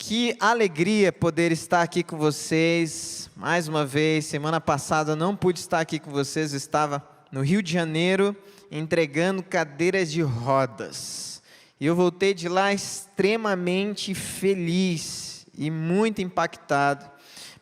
Que alegria poder estar aqui com vocês, mais uma vez. Semana passada eu não pude estar aqui com vocês, eu estava no Rio de Janeiro, entregando cadeiras de rodas. E eu voltei de lá extremamente feliz e muito impactado,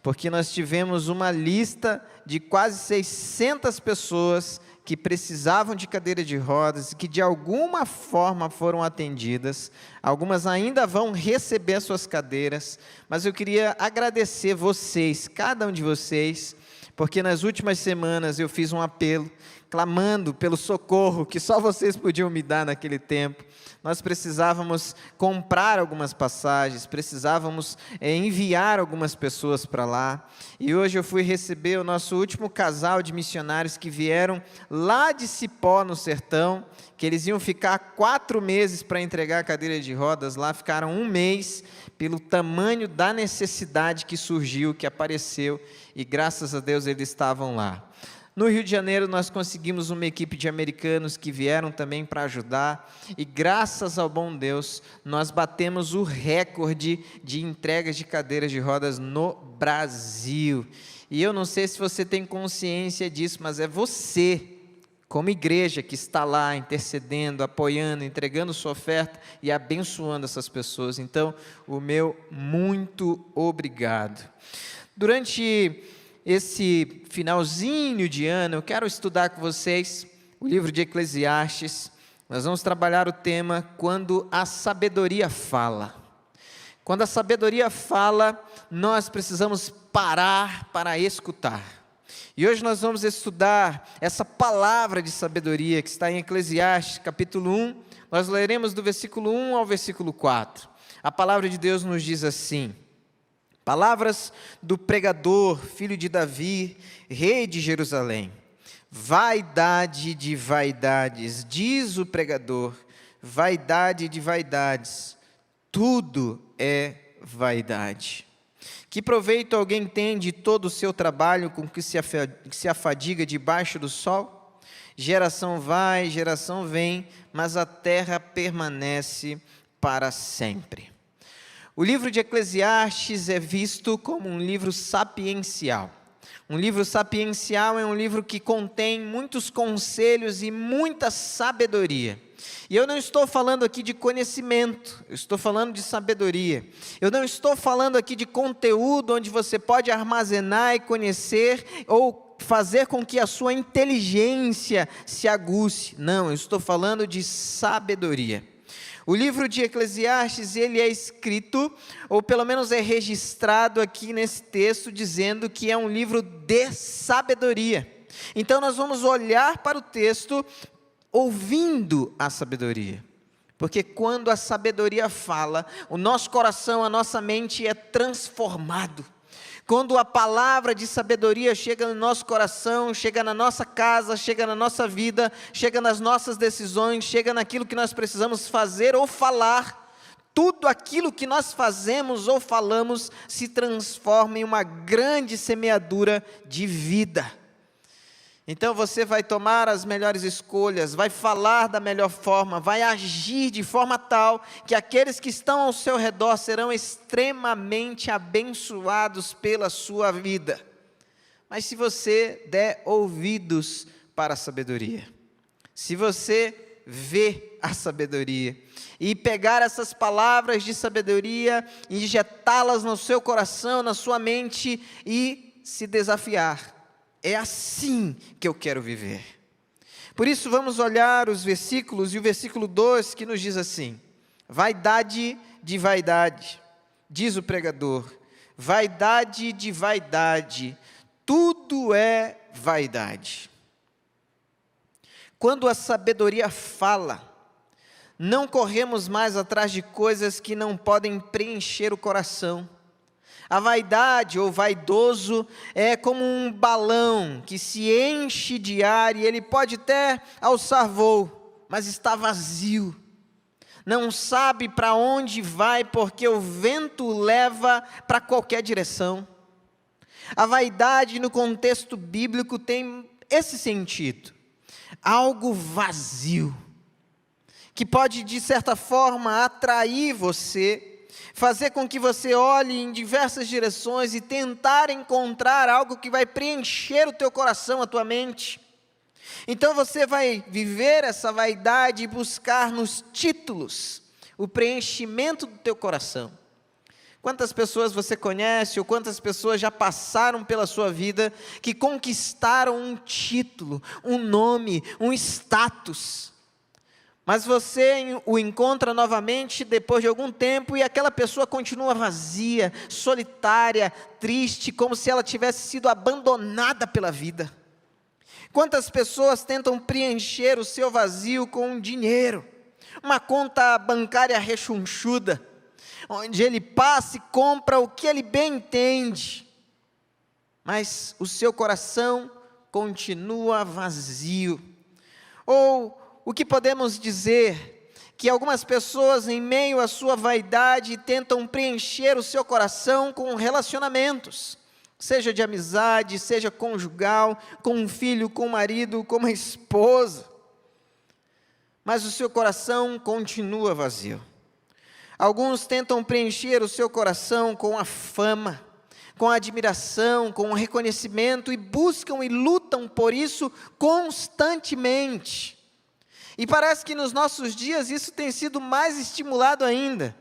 porque nós tivemos uma lista de quase 600 pessoas que precisavam de cadeira de rodas e que de alguma forma foram atendidas. Algumas ainda vão receber suas cadeiras, mas eu queria agradecer vocês, cada um de vocês, porque nas últimas semanas eu fiz um apelo, clamando pelo socorro que só vocês podiam me dar naquele tempo. Nós precisávamos comprar algumas passagens, precisávamos enviar algumas pessoas para lá. E hoje eu fui receber o nosso último casal de missionários que vieram lá de Cipó, no sertão, que eles iam ficar 4 meses para entregar a cadeira de rodas lá, ficaram 1 mês, pelo tamanho da necessidade que surgiu, que apareceu, e graças a Deus eles estavam lá. No Rio de Janeiro nós conseguimos uma equipe de americanos que vieram também para ajudar, e graças ao bom Deus, nós batemos o recorde de entregas de cadeiras de rodas no Brasil. E eu não sei se você tem consciência disso, mas é você, como igreja, que está lá intercedendo, apoiando, entregando sua oferta e abençoando essas pessoas. Então, o meu muito obrigado. Durante esse finalzinho de ano, eu quero estudar com vocês o livro de Eclesiastes. Nós vamos trabalhar o tema quando a sabedoria fala. Quando a sabedoria fala, nós precisamos parar para escutar. E hoje nós vamos estudar essa palavra de sabedoria que está em Eclesiastes, capítulo 1. Nós leremos do versículo 1 ao versículo 4. A palavra de Deus nos diz assim: palavras do pregador, filho de Davi, rei de Jerusalém. Vaidade de vaidades, diz o pregador, vaidade de vaidades, tudo é vaidade. Que proveito alguém tem de todo o seu trabalho com que se afadiga debaixo do sol? Geração vai, geração vem, mas a terra permanece para sempre. O livro de Eclesiastes é visto como um livro sapiencial. Um livro sapiencial é um livro que contém muitos conselhos e muita sabedoria. E eu não estou falando aqui de conhecimento, eu estou falando de sabedoria. Eu não estou falando aqui de conteúdo onde você pode armazenar e conhecer ou fazer com que a sua inteligência se aguce. Não, eu estou falando de sabedoria. O livro de Eclesiastes, ele é escrito, ou pelo menos é registrado aqui nesse texto, dizendo que é um livro de sabedoria. Então nós vamos olhar para o texto ouvindo a sabedoria. Porque quando a sabedoria fala, o nosso coração, a nossa mente é transformado. Quando a palavra de sabedoria chega no nosso coração, chega na nossa casa, chega na nossa vida, chega nas nossas decisões, chega naquilo que nós precisamos fazer ou falar, tudo aquilo que nós fazemos ou falamos se transforma em uma grande semeadura de vida. Então você vai tomar as melhores escolhas, vai falar da melhor forma, vai agir de forma tal que aqueles que estão ao seu redor serão extremamente abençoados pela sua vida. Mas se você der ouvidos para a sabedoria, se você vê a sabedoria e pegar essas palavras de sabedoria e injetá-las no seu coração, na sua mente e se desafiar, é assim que eu quero viver. Por isso vamos olhar os versículos, e o versículo 2 que nos diz assim: vaidade de vaidade, diz o pregador, vaidade de vaidade, tudo é vaidade. Quando a sabedoria fala, não corremos mais atrás de coisas que não podem preencher o coração. A vaidade ou vaidoso é como um balão que se enche de ar e ele pode até alçar voo, mas está vazio. Não sabe para onde vai porque o vento o leva para qualquer direção. A vaidade no contexto bíblico tem esse sentido. Algo vazio, que pode de certa forma atrair você, fazer com que você olhe em diversas direções e tentar encontrar algo que vai preencher o teu coração, a tua mente. Então você vai viver essa vaidade e buscar nos títulos o preenchimento do teu coração. Quantas pessoas você conhece ou quantas pessoas já passaram pela sua vida que conquistaram um título, um nome, um status, mas você o encontra novamente depois de algum tempo e aquela pessoa continua vazia, solitária, triste, como se ela tivesse sido abandonada pela vida. Quantas pessoas tentam preencher o seu vazio com dinheiro, uma conta bancária rechonchuda, onde ele passa e compra o que ele bem entende, mas o seu coração continua vazio. Ou o que podemos dizer? Que algumas pessoas, em meio à sua vaidade, tentam preencher o seu coração com relacionamentos, seja de amizade, seja conjugal, com um filho, com um marido, com uma esposa, mas o seu coração continua vazio. Alguns tentam preencher o seu coração com a fama, com a admiração, com o reconhecimento, e buscam e lutam por isso constantemente. E parece que nos nossos dias isso tem sido mais estimulado ainda.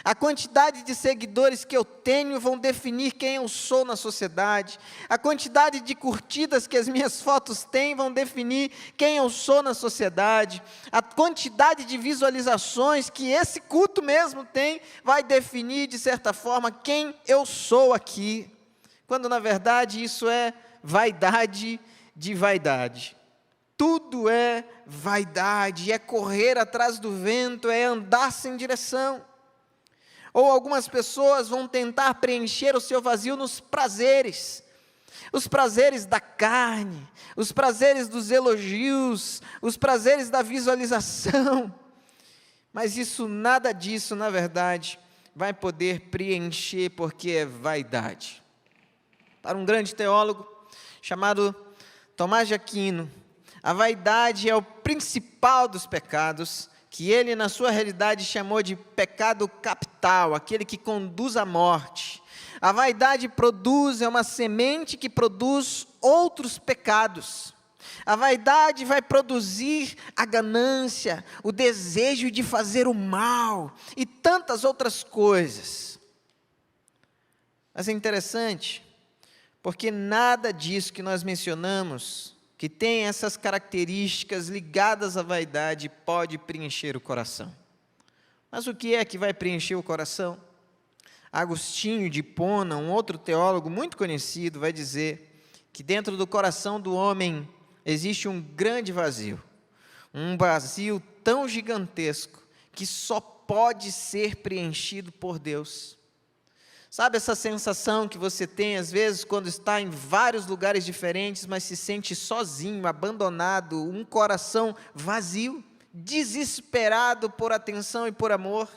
A quantidade de seguidores que eu tenho vão definir quem eu sou na sociedade. A quantidade de curtidas que as minhas fotos têm vão definir quem eu sou na sociedade. A quantidade de visualizações que esse culto mesmo tem vai definir, de certa forma, quem eu sou aqui. Quando, na verdade, isso é vaidade de vaidade. Tudo é vaidade, é correr atrás do vento, é andar sem direção. Ou algumas pessoas vão tentar preencher o seu vazio nos prazeres. Os prazeres da carne, os prazeres dos elogios, os prazeres da visualização. Mas isso, nada disso, na verdade, vai poder preencher, porque é vaidade. Para um grande teólogo chamado Tomás de Aquino, a vaidade é o principal dos pecados, que ele, na sua realidade, chamou de pecado capital, aquele que conduz à morte. A vaidade é uma semente que produz outros pecados. A vaidade vai produzir a ganância, o desejo de fazer o mal e tantas outras coisas. Mas é interessante, porque nada disso que nós mencionamos, que tem essas características ligadas à vaidade, pode preencher o coração. Mas o que é que vai preencher o coração? Agostinho de Hipona, um outro teólogo muito conhecido, vai dizer que dentro do coração do homem existe um grande vazio, um vazio tão gigantesco que só pode ser preenchido por Deus. Sabe essa sensação que você tem às vezes quando está em vários lugares diferentes, mas se sente sozinho, abandonado, um coração vazio, desesperado por atenção e por amor?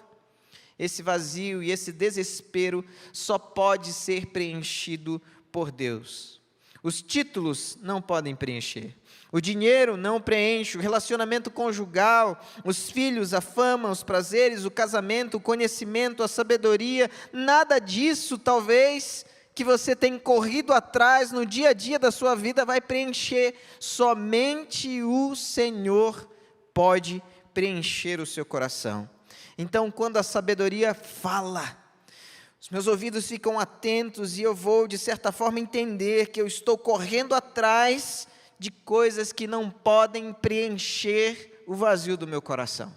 Esse vazio e esse desespero só pode ser preenchido por Deus. Os títulos não podem preencher. O dinheiro não preenche, o relacionamento conjugal, os filhos, a fama, os prazeres, o casamento, o conhecimento, a sabedoria, nada disso, talvez, que você tem corrido atrás no dia a dia da sua vida, vai preencher. Somente o Senhor pode preencher o seu coração. Então, quando a sabedoria fala, os meus ouvidos ficam atentos e eu vou, de certa forma, entender que eu estou correndo atrás de coisas que não podem preencher o vazio do meu coração.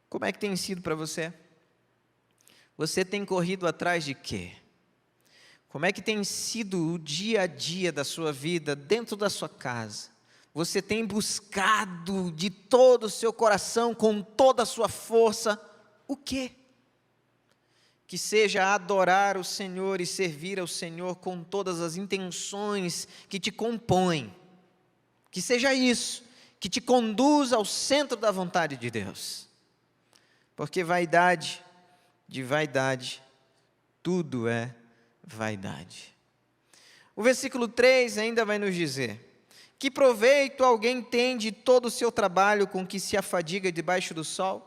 Como é que tem sido para você? Você tem corrido atrás de quê? Como é que tem sido o dia a dia da sua vida, dentro da sua casa? Você tem buscado de todo o seu coração, com toda a sua força, o quê? Que seja adorar o Senhor e servir ao Senhor com todas as intenções que te compõem. Que seja isso, que te conduza ao centro da vontade de Deus. Porque vaidade de vaidade, tudo é vaidade. O versículo 3 ainda vai nos dizer: que proveito alguém tem de todo o seu trabalho com que se afadiga debaixo do sol?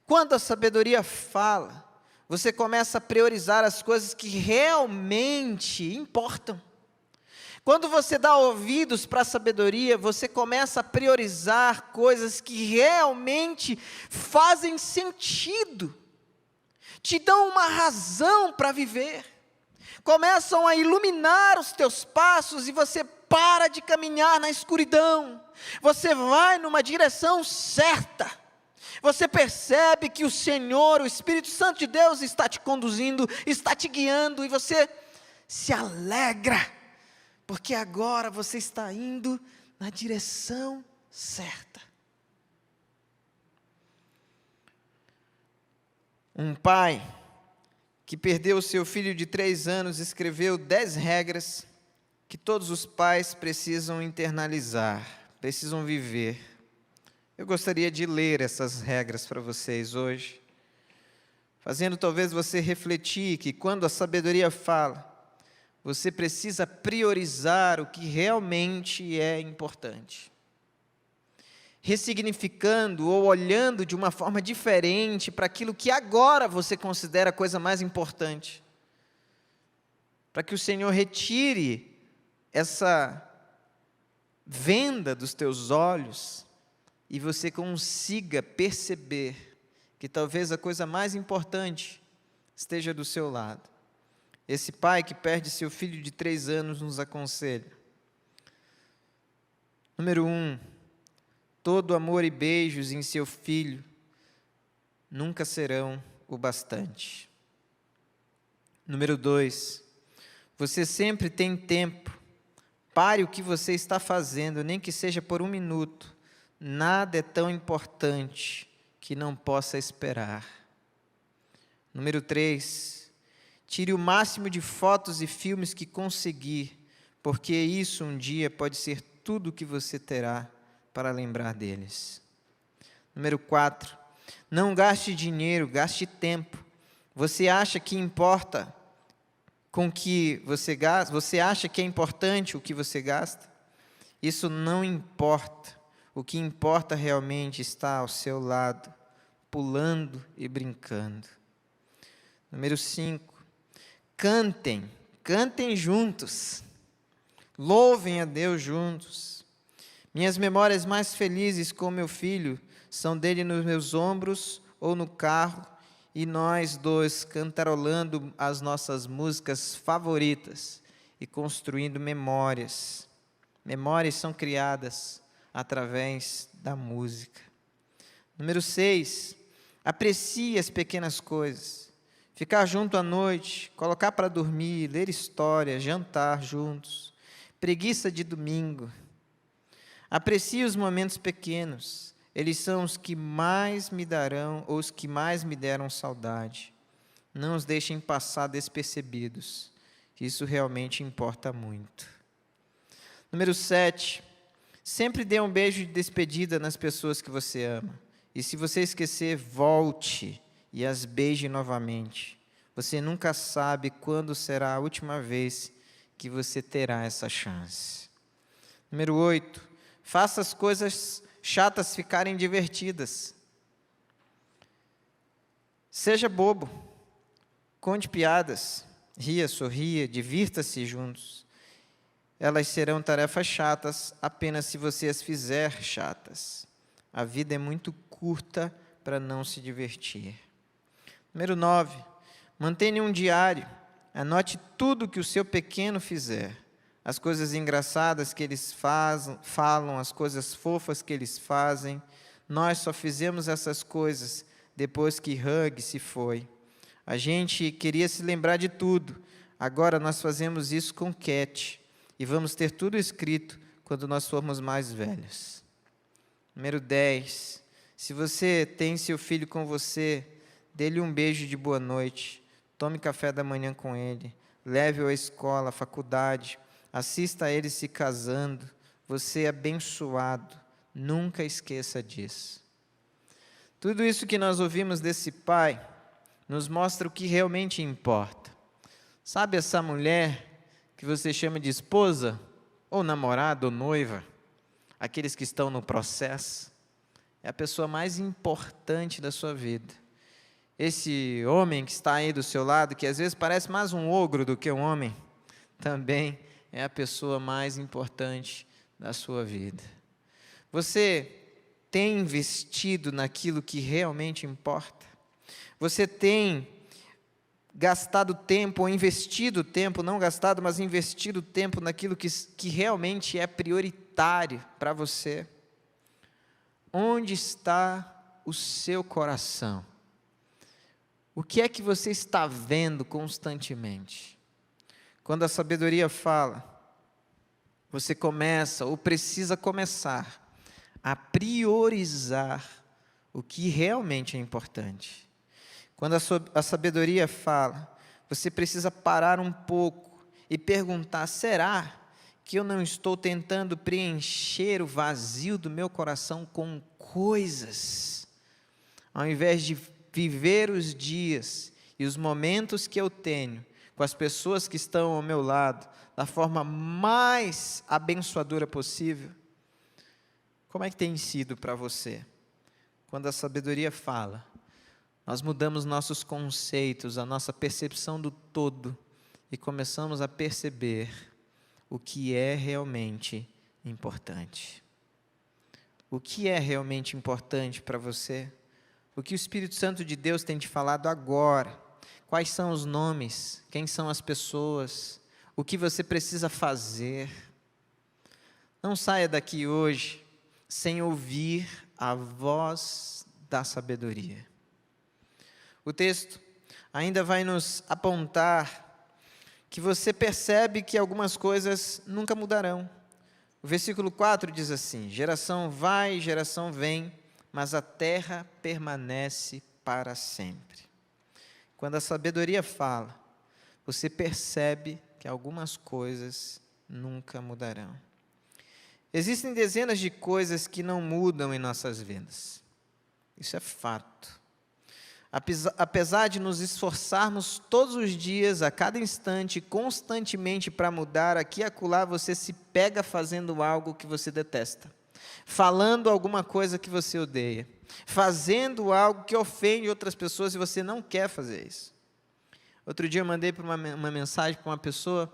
Quando a sabedoria fala, você começa a priorizar as coisas que realmente importam. Quando você dá ouvidos para a sabedoria, você começa a priorizar coisas que realmente fazem sentido, te dão uma razão para viver, começam a iluminar os teus passos e você para de caminhar na escuridão, você vai numa direção certa. Você percebe que o Senhor, o Espírito Santo de Deus está te conduzindo, está te guiando e você se alegra, porque agora você está indo na direção certa. Um pai que perdeu o seu filho de 3 anos escreveu 10 regras que todos os pais precisam internalizar, precisam viver. Eu gostaria de ler essas regras para vocês hoje, fazendo talvez você refletir que quando a sabedoria fala, você precisa priorizar o que realmente é importante, ressignificando ou olhando de uma forma diferente para aquilo que agora você considera a coisa mais importante, para que o Senhor retire essa venda dos teus olhos e você consiga perceber que talvez a coisa mais importante esteja do seu lado. Esse pai que perde seu filho de 3 anos nos aconselha. Número 1, todo amor e beijos em seu filho nunca serão o bastante. Número 2, você sempre tem tempo. Pare o que você está fazendo, nem que seja por 1 minuto. Nada é tão importante que não possa esperar. Número 3, tire o máximo de fotos e filmes que conseguir, porque isso um dia pode ser tudo o que você terá para lembrar deles. Número 4, não gaste dinheiro, gaste tempo. Você acha que importa com que você gasta? Você acha que é importante o que você gasta? Isso não importa. O que importa realmente está ao seu lado, pulando e brincando. Número 5, cantem juntos, louvem a Deus juntos. Minhas memórias mais felizes com meu filho são dele nos meus ombros ou no carro, e nós dois cantarolando as nossas músicas favoritas e construindo memórias. Memórias são criadas através da música. Número 6, aprecie as pequenas coisas. Ficar junto à noite, colocar para dormir, ler história, jantar juntos. Preguiça de domingo. Aprecie os momentos pequenos. Eles são os que mais me darão, ou os que mais me deram saudade. Não os deixem passar despercebidos. Isso realmente importa muito. Número 7, sempre dê um beijo de despedida nas pessoas que você ama. E se você esquecer, volte e as beije novamente. Você nunca sabe quando será a última vez que você terá essa chance. Número 8, faça as coisas chatas ficarem divertidas. Seja bobo, conte piadas, ria, sorria, divirta-se juntos. Elas serão tarefas chatas apenas se você as fizer chatas. A vida é muito curta para não se divertir. Número 9, mantenha um diário. Anote tudo que o seu pequeno fizer. As coisas engraçadas que eles falam, as coisas fofas que eles fazem. Nós só fizemos essas coisas depois que Hug se foi. A gente queria se lembrar de tudo. Agora nós fazemos isso com Cat. E vamos ter tudo escrito quando nós formos mais velhos. Número 10. Se você tem seu filho com você, dê-lhe um beijo de boa noite. Tome café da manhã com ele. Leve-o à escola, à faculdade. Assista a ele se casando. Você é abençoado. Nunca esqueça disso. Tudo isso que nós ouvimos desse pai nos mostra o que realmente importa. Sabe essa mulher que você chama de esposa, ou namorada, ou noiva, aqueles que estão no processo? é a pessoa mais importante da sua vida. Esse homem que está aí do seu lado, que às vezes parece mais um ogro do que um homem, também é a pessoa mais importante da sua vida. Você tem investido naquilo que realmente importa? Você tem gastado tempo, ou investido tempo, não gastado, mas investido tempo naquilo que realmente é prioritário para você? Onde está o seu coração? O que é que você está vendo constantemente? Quando a sabedoria fala, você começa, ou precisa começar, a priorizar o que realmente é importante. Quando a sabedoria fala, você precisa parar um pouco e perguntar: será que eu não estou tentando preencher o vazio do meu coração com coisas, ao invés de viver os dias e os momentos que eu tenho com as pessoas que estão ao meu lado da forma mais abençoadora possível? Como é que tem sido para você? Quando a sabedoria fala, nós mudamos nossos conceitos, a nossa percepção do todo e começamos a perceber o que é realmente importante. O que é realmente importante para você? O que o Espírito Santo de Deus tem te falado agora? Quais são os nomes? Quem são as pessoas? O que você precisa fazer? Não saia daqui hoje sem ouvir a voz da sabedoria. O texto ainda vai nos apontar que você percebe que algumas coisas nunca mudarão. O versículo 4 diz assim: geração vai, geração vem, mas a terra permanece para sempre. Quando a sabedoria fala, você percebe que algumas coisas nunca mudarão. Existem dezenas de coisas que não mudam em nossas vidas. Isso é fato. Apesar de nos esforçarmos todos os dias, a cada instante, constantemente para mudar, aqui e acolá você se pega fazendo algo que você detesta, falando alguma coisa que você odeia, fazendo algo que ofende outras pessoas e você não quer fazer isso. Outro dia eu mandei uma mensagem para uma pessoa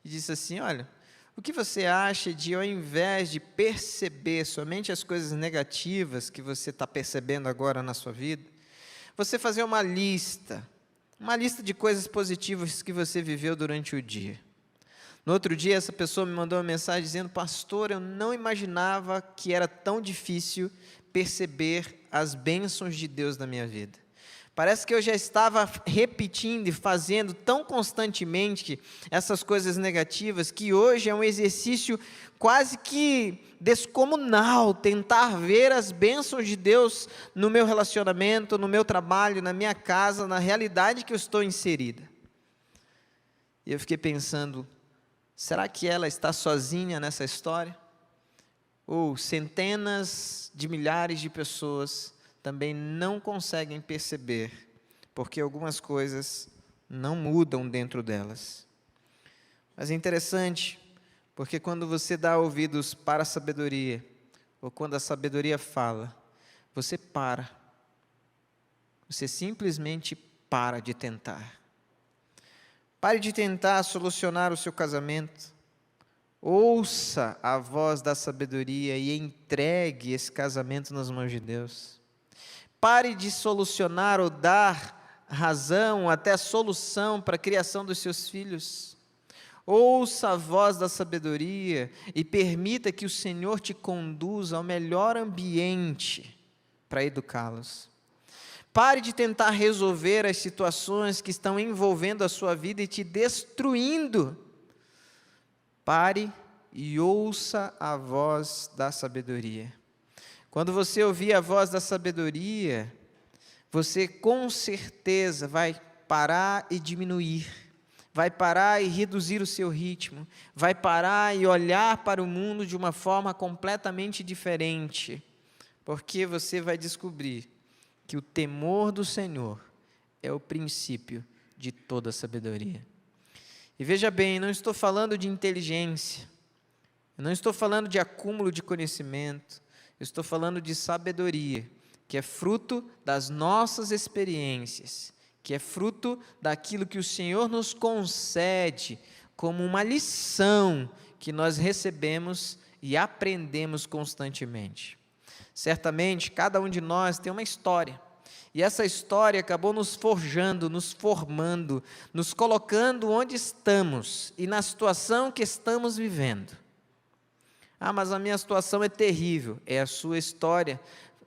e disse assim: olha, o que você acha de, ao invés de perceber somente as coisas negativas que você está percebendo agora na sua vida, você fazer uma lista de coisas positivas que você viveu durante o dia. No outro dia, essa pessoa me mandou uma mensagem dizendo: pastor, eu não imaginava que era tão difícil perceber as bênçãos de Deus na minha vida. Parece que eu já estava repetindo e fazendo tão constantemente essas coisas negativas, que hoje é um exercício quase que descomunal tentar ver as bênçãos de Deus no meu relacionamento, no meu trabalho, na minha casa, na realidade que eu estou inserida. E eu fiquei pensando: será que ela está sozinha nessa história? Ou centenas de milhares de pessoas também não conseguem perceber, porque algumas coisas não mudam dentro delas. Mas é interessante, porque quando você dá ouvidos para a sabedoria, ou quando a sabedoria fala, você para. Você simplesmente para de tentar. Pare de tentar solucionar o seu casamento. Ouça a voz da sabedoria e entregue esse casamento nas mãos de Deus. Pare de solucionar ou dar razão, até solução para a criação dos seus filhos. Ouça a voz da sabedoria e permita que o Senhor te conduza ao melhor ambiente para educá-los. Pare de tentar resolver as situações que estão envolvendo a sua vida e te destruindo. Pare e ouça a voz da sabedoria. Quando você ouvir a voz da sabedoria, você com certeza vai parar e diminuir, vai parar e reduzir o seu ritmo, vai parar e olhar para o mundo de uma forma completamente diferente, porque você vai descobrir que o temor do Senhor é o princípio de toda sabedoria. E veja bem, não estou falando de inteligência, não estou falando de acúmulo de conhecimento, Eu estou falando de sabedoria, que é fruto das nossas experiências, que é fruto daquilo que o Senhor nos concede como uma lição que nós recebemos e aprendemos constantemente. Certamente, cada um de nós tem uma história, e essa história acabou nos forjando, nos formando, nos colocando onde estamos e na situação que estamos vivendo. Ah, mas a minha situação é terrível. É a sua história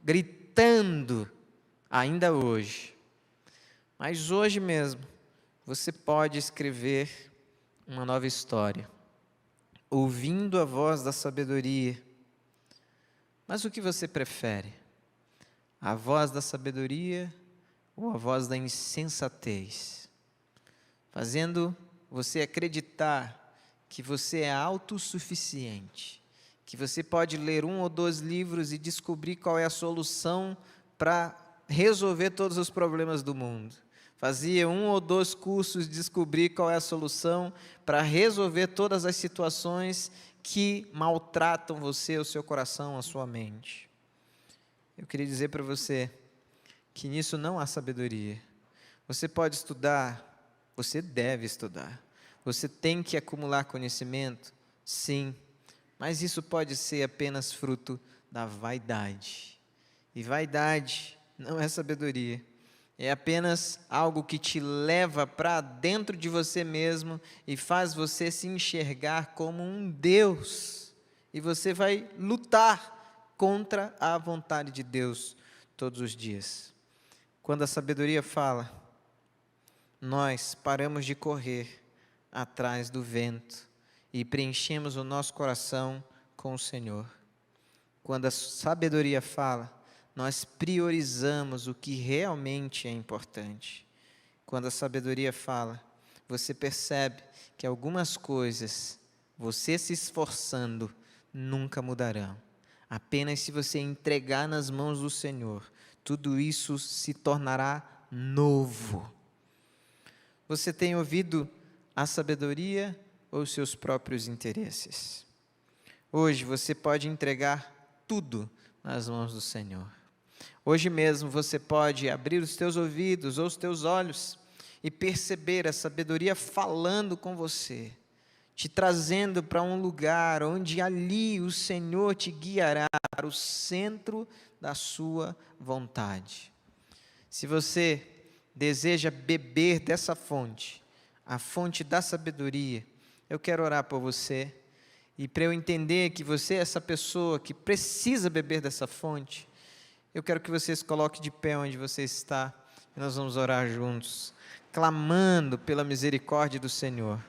gritando ainda hoje. Mas hoje mesmo, você pode escrever uma nova história, ouvindo a voz da sabedoria. Mas o que você prefere? A voz da sabedoria ou a voz da insensatez? Fazendo você acreditar que você é autossuficiente, que você pode ler 1 ou 2 livros e descobrir qual é a solução para resolver todos os problemas do mundo. Fazia 1 ou 2 cursos e descobrir qual é a solução para resolver todas as situações que maltratam você, o seu coração, a sua mente. Eu queria dizer para você que nisso não há sabedoria. Você pode estudar, você deve estudar. Você tem que acumular conhecimento, sim. Mas isso pode ser apenas fruto da vaidade. E vaidade não é sabedoria. É apenas algo que te leva para dentro de você mesmo e faz você se enxergar como um Deus. E você vai lutar contra a vontade de Deus todos os dias. Quando a sabedoria fala, nós paramos de correr atrás do vento e preenchemos o nosso coração com o Senhor. Quando a sabedoria fala, nós priorizamos o que realmente é importante. Quando a sabedoria fala, você percebe que algumas coisas, você se esforçando, nunca mudarão. Apenas se você entregar nas mãos do Senhor, tudo isso se tornará novo. Você tem ouvido a sabedoria ou os seus próprios interesses? Hoje você pode entregar tudo nas mãos do Senhor. Hoje mesmo você pode abrir os teus ouvidos ou os teus olhos e perceber a sabedoria falando com você, te trazendo para um lugar onde ali o Senhor te guiará para o centro da sua vontade. Se você deseja beber dessa fonte, a fonte da sabedoria, eu quero orar por você. E para eu entender que você é essa pessoa que precisa beber dessa fonte, eu quero que você se coloque de pé onde você está, e nós vamos orar juntos, clamando pela misericórdia do Senhor.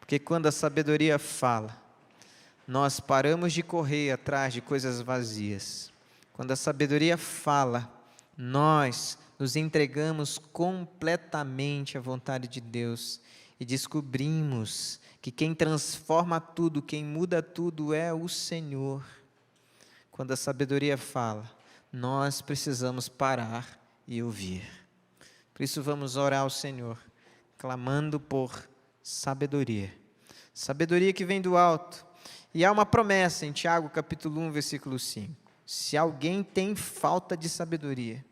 Porque quando a sabedoria fala, nós paramos de correr atrás de coisas vazias. Quando a sabedoria fala, nós nos entregamos completamente à vontade de Deus e descobrimos que quem transforma tudo, quem muda tudo é o Senhor. Quando a sabedoria fala, nós precisamos parar e ouvir. Por isso vamos orar ao Senhor, clamando por sabedoria. Sabedoria que vem do alto. E há uma promessa em Tiago capítulo 1, versículo 5. Se alguém tem falta de sabedoria,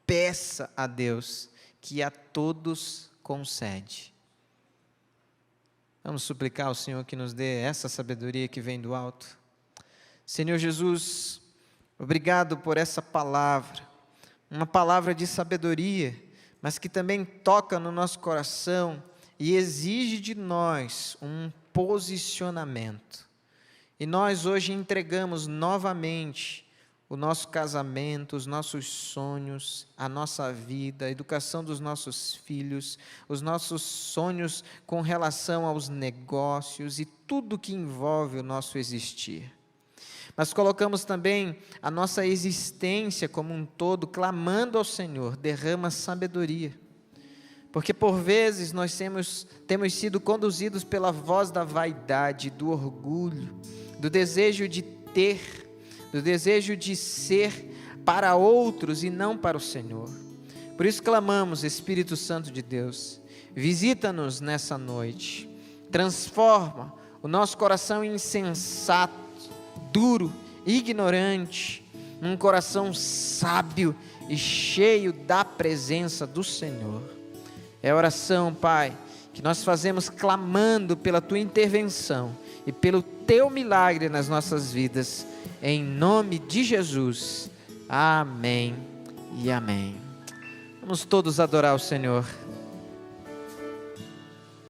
peça a Deus, que a todos concede. Vamos suplicar ao Senhor que nos dê essa sabedoria que vem do alto. Senhor Jesus, obrigado por essa palavra, uma palavra de sabedoria, mas que também toca no nosso coração e exige de nós um posicionamento. E nós hoje entregamos novamente o nosso casamento, os nossos sonhos, a nossa vida, a educação dos nossos filhos, os nossos sonhos com relação aos negócios e tudo que envolve o nosso existir. Mas colocamos também a nossa existência como um todo, clamando ao Senhor, derrama sabedoria. Porque por vezes nós temos sido conduzidos pela voz da vaidade, do orgulho, do desejo de ter, do desejo de ser para outros e não para o Senhor. Por isso clamamos, Espírito Santo de Deus, visita-nos nessa noite, transforma o nosso coração insensato, duro, ignorante, num coração sábio e cheio da presença do Senhor. É a oração, Pai, que nós fazemos clamando pela Tua intervenção e pelo Teu milagre nas nossas vidas, em nome de Jesus. Amém e amém. Vamos todos adorar o Senhor.